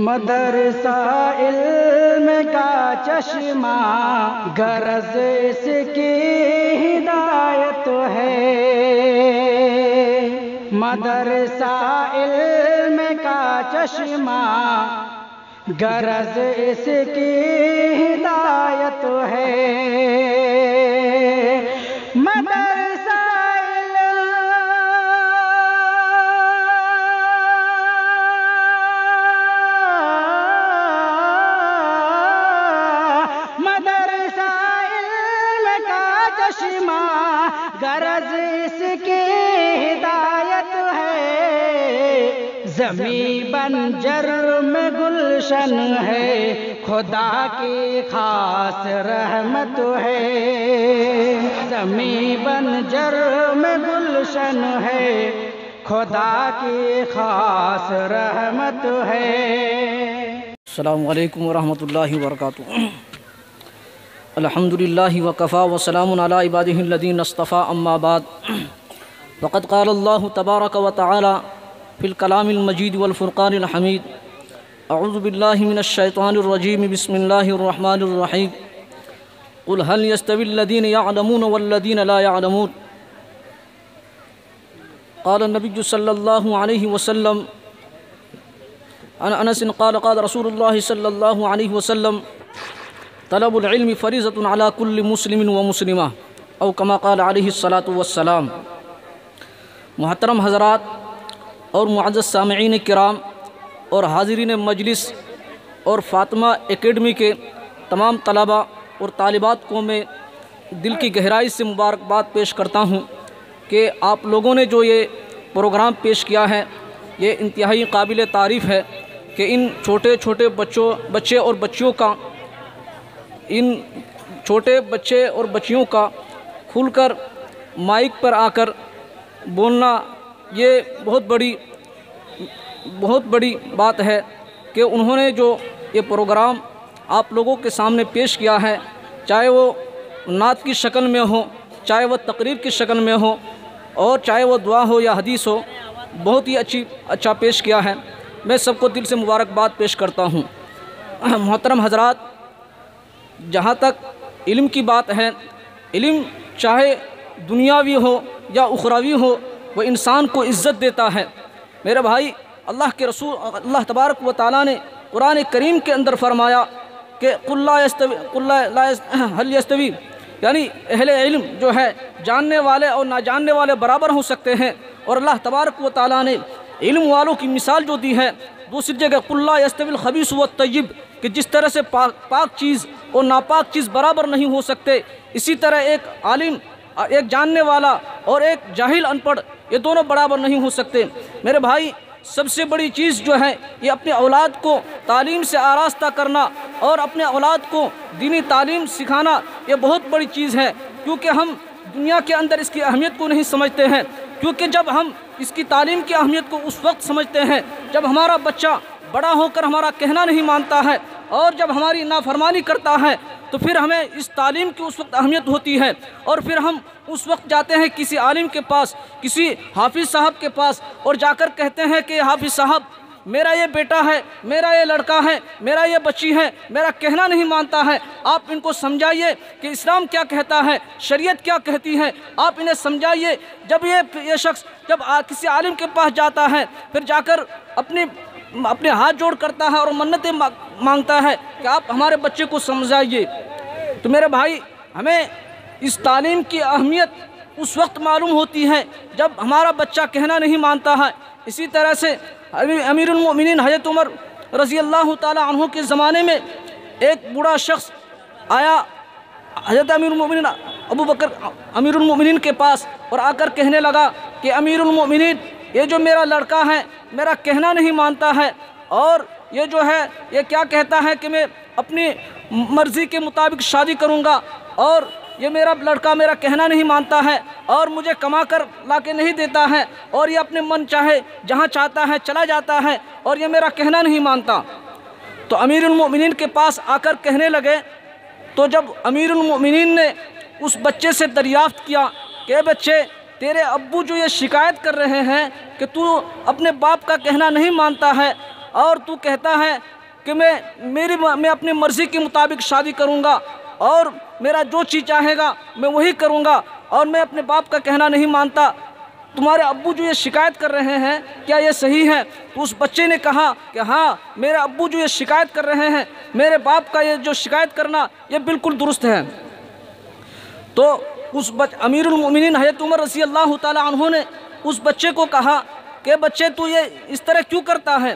مدرسہ علم کا چشمہ غرض اس کی ہدایت ہے، مدرسہ علم کا چشمہ غرض اس کی ہدایت ہے، مدرسہ غرض اس کی ہدایت ہے، زمیں بنجر میں گلشن ہے، خدا کی خاص رحمت ہے، زمیں بنجر میں گلشن ہے، خدا کی خاص رحمت ہے۔ السلام علیکم ورحمۃ اللہ وبرکاتہ۔ الحمدللہ وکفا وسلام علی عبادہ الذین اصطفیٰ، اما بعد، وقد قال اللہ تبارک وتعالی فی الکلام المجید والفرقان الحمید، اعوذ باللہ من الشیطان الرجیم، بسم اللہ الرحمن الرحیم، قل هل يستوی الذین یعلمون والذین لا یعلمون، قال النبی صلی اللہ علیہ وسلم عن انس قال قال رسول اللہ صلی اللہ علیہ وسلم، طلب العلم فریضۃ علی کل مسلم و مسلمہ، او کما قال علیہ الصلاۃ والسلام۔ محترم حضرات اور معزز سامعین کرام اور حاضرین مجلس اور فاطمہ اکیڈمی کے تمام طلباء اور طالبات کو میں دل کی گہرائی سے مبارکباد پیش کرتا ہوں کہ آپ لوگوں نے جو یہ پروگرام پیش کیا ہے، یہ انتہائی قابل تعریف ہے کہ ان چھوٹے چھوٹے بچے اور بچیوں کا، ان چھوٹے بچے اور بچیوں کا کھل کر مائک پر آ کر بولنا، یہ بہت بڑی بات ہے کہ انہوں نے جو یہ پروگرام آپ لوگوں کے سامنے پیش کیا ہے، چاہے وہ نعت کی شکل میں ہو، چاہے وہ تقریر کی شکل میں ہو، اور چاہے وہ دعا ہو یا حدیث ہو، بہت ہی اچھا پیش کیا ہے۔ میں سب کو دل سے مبارکباد پیش کرتا ہوں۔ محترم حضرات، جہاں تک علم کی بات ہے، علم چاہے دنیاوی ہو یا اخروی ہو، وہ انسان کو عزت دیتا ہے۔ میرے بھائی، اللہ کے رسول اللہ تبارک و تعالیٰ نے قرآن کریم کے اندر فرمایا کہ هل يستوي، یعنی اہل علم جو ہے، جاننے والے اور نہ جاننے والے برابر ہو سکتے ہیں، اور اللہ تبارک و تعالیٰ نے علم والوں کی مثال جو دی ہے، دوسری جگہ قل لا يستوي الخبيث والطيب، کہ جس طرح سے پاک چیز اور ناپاک چیز برابر نہیں ہو سکتے، اسی طرح ایک عالم، ایک جاننے والا اور ایک جاہل ان پڑھ، یہ دونوں برابر نہیں ہو سکتے۔ میرے بھائی، سب سے بڑی چیز جو ہے، یہ اپنے اولاد کو تعلیم سے آراستہ کرنا اور اپنے اولاد کو دینی تعلیم سکھانا، یہ بہت بڑی چیز ہے، کیونکہ ہم دنیا کے اندر اس کی اہمیت کو نہیں سمجھتے ہیں، کیونکہ جب ہم اس کی تعلیم کی اہمیت کو اس وقت سمجھتے ہیں جب ہمارا بچہ بڑا ہو کر ہمارا کہنا نہیں مانتا ہے اور جب ہماری نافرمانی کرتا ہے، تو پھر ہمیں اس تعلیم کی اس وقت اہمیت ہوتی ہے، اور پھر ہم اس وقت جاتے ہیں کسی عالم کے پاس، کسی حافظ صاحب کے پاس، اور جا کر کہتے ہیں کہ حافظ صاحب، میرا یہ بیٹا ہے، میرا یہ لڑکا ہے، میرا یہ بچی ہے، میرا کہنا نہیں مانتا ہے، آپ ان کو سمجھائیے کہ اسلام کیا کہتا ہے، شریعت کیا کہتی ہے، آپ انہیں سمجھائیے۔ جب یہ شخص جب کسی عالم کے پاس جاتا ہے، پھر جا کر اپنے ہاتھ جوڑ کرتا ہے اور منتیں مانگتا ہے کہ آپ ہمارے بچے کو سمجھائیے۔ تو میرے بھائی، ہمیں اس تعلیم کی اہمیت اس وقت معلوم ہوتی ہے جب ہمارا بچہ کہنا نہیں مانتا ہے۔ اسی طرح سے امیر المؤمنین حضرت عمر رضی اللہ تعالی عنہ کے زمانے میں ایک بوڑھا شخص آیا حضرت امیر المؤمنین ابو بکر امیر المؤمنین کے پاس، اور آ کر کہنے لگا کہ امیر المؤمنین، یہ جو میرا لڑکا ہے، میرا کہنا نہیں مانتا ہے، اور یہ جو ہے، یہ کیا کہتا ہے کہ میں اپنی مرضی کے مطابق شادی کروں گا، اور یہ میرا لڑکا میرا کہنا نہیں مانتا ہے، اور مجھے کما کر لا کے نہیں دیتا ہے، اور یہ اپنے من چاہے جہاں چاہتا ہے چلا جاتا ہے، اور یہ میرا کہنا نہیں مانتا۔ تو امیر المؤمنین کے پاس آ کر کہنے لگے، تو جب امیر المؤمنین نے اس بچے سے دریافت کیا کہ اے بچے، تیرے ابو جو یہ شکایت کر رہے ہیں کہ تو اپنے باپ کا کہنا نہیں مانتا ہے اور تو کہتا ہے کہ میں اپنی مرضی کے مطابق شادی کروں گا اور میرا جو چیز چاہے گا میں وہی کروں گا اور میں اپنے باپ کا کہنا نہیں مانتا، تمہارے ابو جو یہ شکایت کر رہے ہیں کیا یہ صحیح ہے؟ تو اس بچے نے کہا کہ ہاں، میرے ابو جو یہ شکایت کر رہے ہیں، میرے باپ کا یہ جو شکایت کرنا یہ بالکل درست ہے۔ تو اس امیر المومنین حضرت عمر رضی اللہ تعالی عنہ نے اس بچے کو کہا کہ بچے تو یہ اس طرح کیوں کرتا ہے؟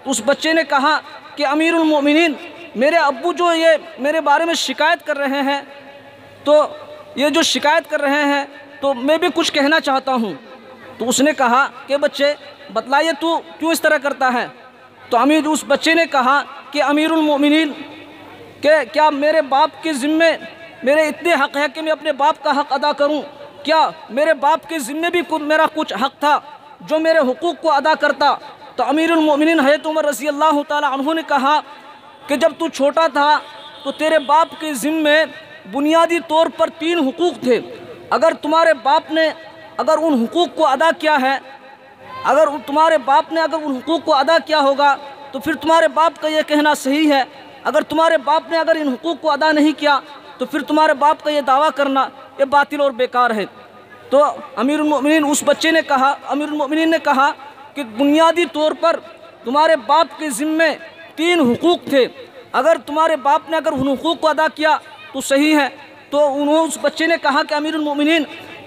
تو اس بچے نے کہا کہ امیر المومنین، میرے ابو جو یہ میرے بارے میں شکایت کر رہے ہیں، تو یہ جو شکایت کر رہے ہیں تو میں بھی کچھ کہنا چاہتا ہوں۔ تو اس نے کہا کہ بچے بتلائیے تو کیوں اس طرح کرتا ہے؟ تو اس بچے نے کہا کہ امیر المومنین، کہ کیا میرے باپ کے ذمے میرے اتنے حق ہے کہ میں اپنے باپ کا حق ادا کروں؟ کیا میرے باپ کے ذمے بھی میرا کچھ حق تھا جو میرے حقوق کو ادا کرتا؟ تو امیر المومنین حضرت عمر رضی اللہ تعالی عنہ نے کہا کہ جب تو چھوٹا تھا تو تیرے باپ کے ذمے بنیادی طور پر 3 حقوق تھے۔ اگر تمہارے باپ نے ان حقوق کو ادا کیا ہے، اگر تمہارے باپ نے ان حقوق کو ادا کیا ہوگا تو پھر تمہارے باپ کا یہ کہنا صحیح ہے، اگر تمہارے باپ نے ان حقوق کو ادا نہیں کیا تو پھر تمہارے باپ کا یہ دعویٰ کرنا یہ باطل اور بیکار ہے۔ تو امیر المومنین نے کہا کہ بنیادی طور پر تمہارے باپ کے ذمے 3 حقوق تھے، اگر تمہارے باپ نے ان حقوق کو ادا کیا تو صحیح ہے۔ تو اس بچے نے کہا کہ امیر المومنین،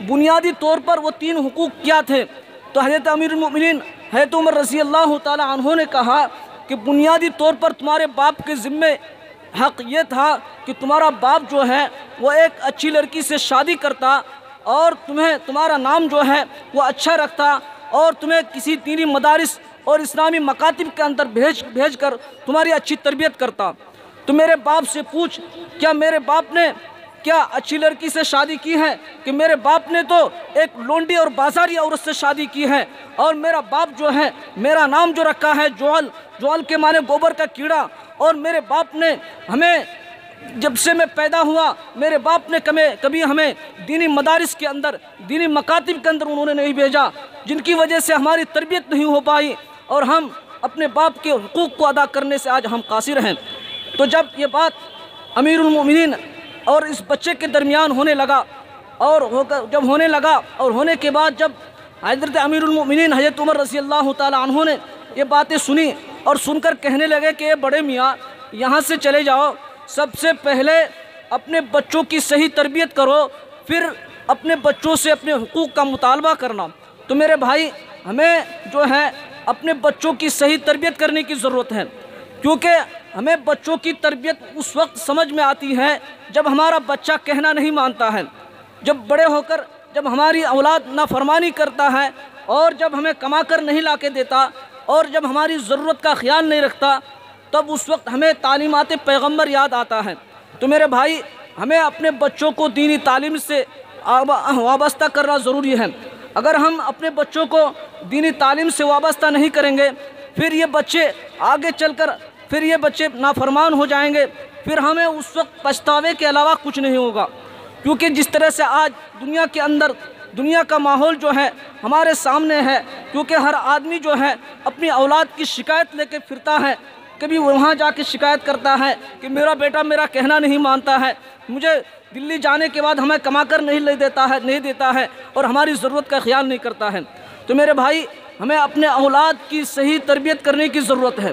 بنیادی طور پر وہ 3 حقوق کیا تھے؟ تو حضرت امیر المومنین حضرت عمر رضی اللہ تعالی عنہ نے کہا کہ بنیادی طور پر تمہارے باپ کے ذمے حق یہ تھا کہ تمہارا باپ جو ہے وہ ایک اچھی لڑکی سے شادی کرتا اور تمہارا نام جو ہے وہ اچھا رکھتا اور تمہیں کسی دینی مدارس اور اسلامی مکاتب کے اندر بھیج کر تمہاری اچھی تربیت کرتا۔ تو میرے باپ سے پوچھ، کیا میرے باپ نے اچھی لڑکی سے شادی کی ہے؟ کہ میرے باپ نے تو ایک لونڈی اور بازاری عورت سے شادی کی ہے، اور میرا باپ جو ہے میرا نام جو رکھا ہے جوال کے معنی گوبر کا کیڑا، اور میرے باپ نے جب سے میں پیدا ہوا میرے باپ نے کبھی ہمیں دینی مدارس کے اندر، دینی مکاتب کے اندر انہوں نے نہیں بھیجا، جن کی وجہ سے ہماری تربیت نہیں ہو پائی اور ہم اپنے باپ کے حقوق کو ادا کرنے سے آج ہم قاصر ہیں۔ تو جب یہ بات امیر المومنین اور اس بچے کے درمیان ہونے لگا اور ہونے کے بعد جب حضرت امیر المومنین حضرت عمر رضی اللہ تعالی عنہ نے یہ باتیں سنی اور سن کر کہنے لگے کہ بڑے میاں یہاں سے چلے جاؤ، سب سے پہلے اپنے بچوں کی صحیح تربیت کرو، پھر اپنے بچوں سے اپنے حقوق کا مطالبہ کرنا۔ تو میرے بھائی، ہمیں جو ہے اپنے بچوں کی صحیح تربیت کرنے کی ضرورت ہے، کیونکہ ہمیں بچوں کی تربیت اس وقت سمجھ میں آتی ہے جب ہمارا بچہ کہنا نہیں مانتا ہے، جب بڑے ہو کر جب ہماری اولاد نافرمانی کرتا ہے اور جب ہمیں کما کر نہیں لا کے دیتا اور جب ہماری ضرورت کا خیال نہیں رکھتا، تب اس وقت ہمیں تعلیمات پیغمبر یاد آتا ہے۔ تو میرے بھائی، ہمیں اپنے بچوں کو دینی تعلیم سے وابستہ کرنا ضروری ہے۔ اگر ہم اپنے بچوں کو دینی تعلیم سے وابستہ نہیں کریں گے، پھر یہ بچے آگے چل کر نافرمان ہو جائیں گے، پھر ہمیں اس وقت پچھتاوے کے علاوہ کچھ نہیں ہوگا۔ کیونکہ جس طرح سے آج دنیا کے اندر دنیا کا ماحول جو ہے ہمارے سامنے ہے، کیونکہ ہر آدمی جو ہے اپنی اولاد کی شکایت لے کے پھرتا ہے، کبھی وہاں جا کے شکایت کرتا ہے کہ میرا بیٹا میرا کہنا نہیں مانتا ہے، مجھے دلی جانے کے بعد ہمیں کما کر نہیں دیتا ہے اور ہماری ضرورت کا خیال نہیں کرتا ہے۔ تو میرے بھائی، ہمیں اپنے اولاد کی صحیح تربیت کرنے کی ضرورت ہے،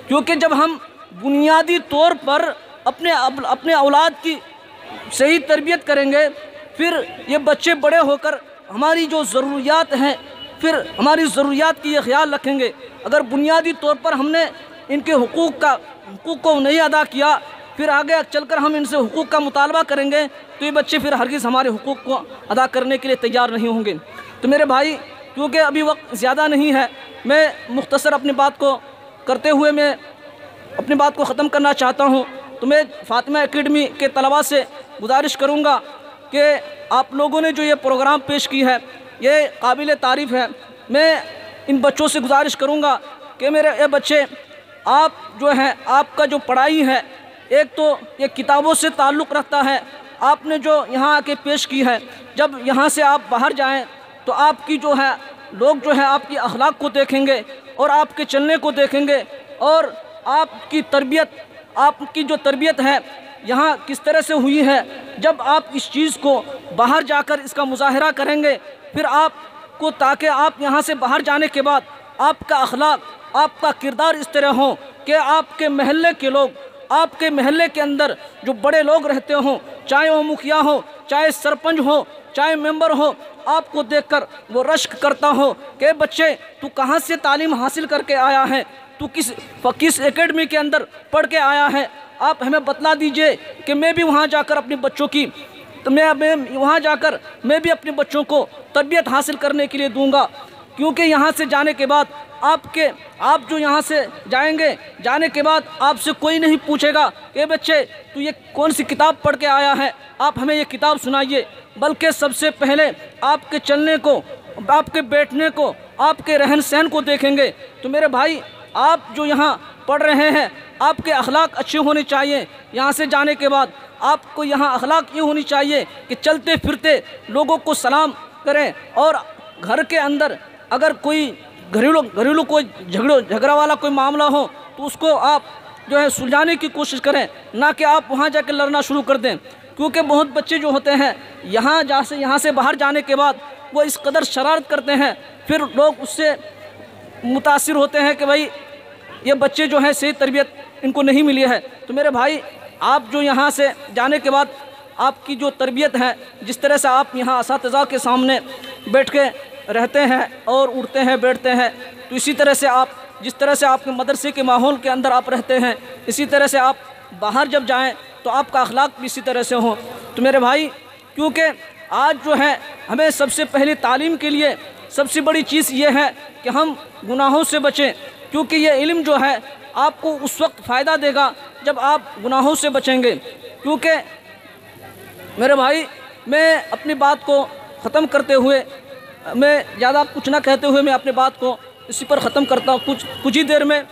کیونکہ جب ہم بنیادی طور پر اپنے اولاد کی صحیح تربیت کریں گے، پھر یہ بچے بڑے ہو کر ہماری جو ضروریات ہیں، پھر ہماری ضروریات کی یہ خیال رکھیں گے۔ اگر بنیادی طور پر ہم نے ان کے حقوق کو نہیں ادا کیا، پھر آگے چل کر ہم ان سے حقوق کا مطالبہ کریں گے تو یہ بچے پھر ہرگز ہمارے حقوق کو ادا کرنے کے لیے تیار نہیں ہوں گے۔ تو میرے بھائی، کیونکہ ابھی وقت زیادہ نہیں ہے، میں مختصر اپنی بات کو کرتے ہوئے میں اپنی بات کو ختم کرنا چاہتا ہوں۔ تو میں فاطمہ اکیڈمی کے طلباء سے گزارش کروں گا کہ آپ لوگوں نے جو یہ پروگرام پیش کی ہے یہ قابل تعریف ہے۔ میں ان بچوں سے گزارش کروں گا کہ میرے یہ بچے، آپ جو ہیں، آپ کا جو پڑھائی ہے ایک تو یہ کتابوں سے تعلق رکھتا ہے، آپ نے جو یہاں آ کے پیش کی ہے، جب یہاں سے آپ باہر جائیں تو آپ کی جو ہے لوگ جو ہے آپ کی اخلاق کو دیکھیں گے اور آپ کے چلنے کو دیکھیں گے اور آپ کی تربیت، آپ کی جو تربیت ہے یہاں کس طرح سے ہوئی ہے، جب آپ اس چیز کو باہر جا کر اس کا مظاہرہ کریں گے، پھر آپ کو تاکہ آپ یہاں سے باہر جانے کے بعد آپ کا اخلاق، آپ کا کردار اس طرح ہو کہ آپ کے محلے کے لوگ، آپ کے محلے کے اندر جو بڑے لوگ رہتے ہوں، چاہے وہ مکھیا ہو، چاہے سرپنچ ہو، چاہے ممبر ہو، آپ کو دیکھ کر وہ رشک کرتا ہو کہ بچے تو کہاں سے تعلیم حاصل کر کے آیا ہے، تو کس اکیڈمی کے اندر پڑھ کے آیا ہے، آپ ہمیں بتلا دیجئے کہ میں بھی وہاں جا کر اپنے بچوں کی وہاں جا کر میں بھی اپنے بچوں کو تربیت حاصل کرنے کے لیے دوں گا، کیونکہ یہاں سے جانے کے بعد آپ جو یہاں سے جائیں گے، جانے کے بعد آپ سے کوئی نہیں پوچھے گا کہ بچے تو یہ کون سی کتاب پڑھ کے آیا ہے، آپ ہمیں یہ کتاب سنائیے، بلکہ سب سے پہلے آپ کے چلنے کو، آپ کے بیٹھنے کو، آپ کے رہن سہن کو دیکھیں گے۔ تو میرے بھائی، آپ جو یہاں پڑھ رہے ہیں، آپ کے اخلاق اچھے ہونے چاہیے۔ یہاں سے جانے کے بعد آپ کو یہاں اخلاق یہ ہونی چاہیے کہ چلتے پھرتے لوگوں کو سلام کریں، اور گھر کے اندر اگر کوئی گھریلو کوئی جھگڑا والا کوئی معاملہ ہو تو اس کو آپ جو ہے سلجھانے کی کوشش کریں، نہ کہ آپ وہاں جا کے لڑنا شروع کر دیں، کیونکہ بہت بچے جو ہوتے ہیں یہاں سے باہر جانے کے بعد وہ اس قدر شرارت کرتے ہیں، پھر لوگ اس سے متاثر ہوتے ہیں کہ بھائی یہ بچے جو ہیں صحیح تربیت ان کو نہیں ملی ہے۔ تو میرے بھائی، آپ جو یہاں سے جانے کے بعد آپ کی جو تربیت ہے، جس طرح سے آپ یہاں اساتذہ کے سامنے بیٹھ کے رہتے ہیں اور اٹھتے ہیں بیٹھتے ہیں، تو اسی طرح سے جس طرح سے آپ کے مدرسے کے ماحول کے اندر آپ رہتے ہیں، اسی طرح سے آپ باہر جب جائیں تو آپ کا اخلاق بھی اسی طرح سے ہو۔ تو میرے بھائی، کیونکہ آج جو ہے ہمیں سب سے پہلی تعلیم کے لیے سب سے بڑی چیز یہ ہے کہ ہم گناہوں سے بچیں، کیونکہ یہ علم جو ہے آپ کو اس وقت فائدہ دے گا جب آپ گناہوں سے بچیں گے۔ کیونکہ میرے بھائی، میں اپنی بات کو ختم کرتے ہوئے، میں زیادہ کچھ نہ کہتے ہوئے میں اپنی بات کو اسی پر ختم کرتا ہوں۔ کچھ ہی دیر میں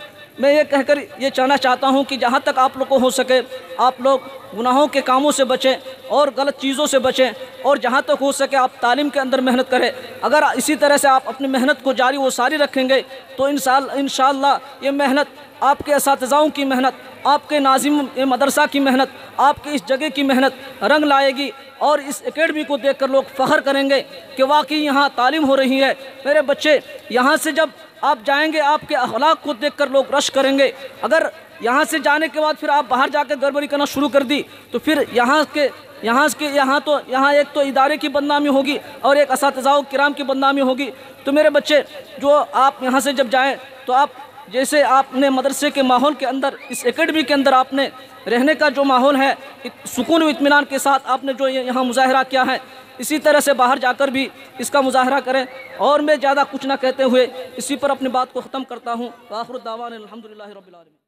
یہ کہہ کر یہ چاہنا چاہتا ہوں کہ جہاں تک آپ لوگ کو ہو سکے آپ لوگ گناہوں کے کاموں سے بچیں اور غلط چیزوں سے بچیں، اور جہاں تک ہو سکے آپ تعلیم کے اندر محنت کریں۔ اگر اسی طرح سے آپ اپنی محنت کو جاری و ساری رکھیں گے تو انشاءاللہ یہ محنت، آپ کے اساتذاؤں کی محنت، آپ کے ناظم مدرسہ کی محنت، آپ کی اس جگہ کی محنت رنگ لائے گی، اور اس اکیڈمی کو دیکھ کر لوگ فخر کریں گے کہ واقعی یہاں تعلیم ہو رہی ہے۔ میرے بچے، یہاں سے جب آپ جائیں گے آپ کے اخلاق کو دیکھ کر لوگ رشک کریں گے۔ اگر یہاں سے جانے کے بعد پھر آپ باہر جا کے گڑبڑی کرنا شروع کر دی تو پھر یہاں ایک تو ادارے کی بدنامی ہوگی اور ایک اساتذہ کرام کی بدنامی ہوگی۔ تو میرے بچے، جو آپ یہاں سے جب جائیں تو آپ جیسے آپ نے مدرسے کے ماحول کے اندر، اس اکیڈمی کے اندر آپ نے رہنے کا جو ماحول ہے، سکون و اطمینان کے ساتھ آپ نے جو یہاں مظاہرہ کیا ہے، اسی طرح سے باہر جا کر بھی اس کا مظاہرہ کریں۔ اور میں زیادہ کچھ نہ کہتے ہوئے اسی پر اپنی بات کو ختم کرتا ہوں۔ وآخر دعوانا الحمدللہ رب العالمین۔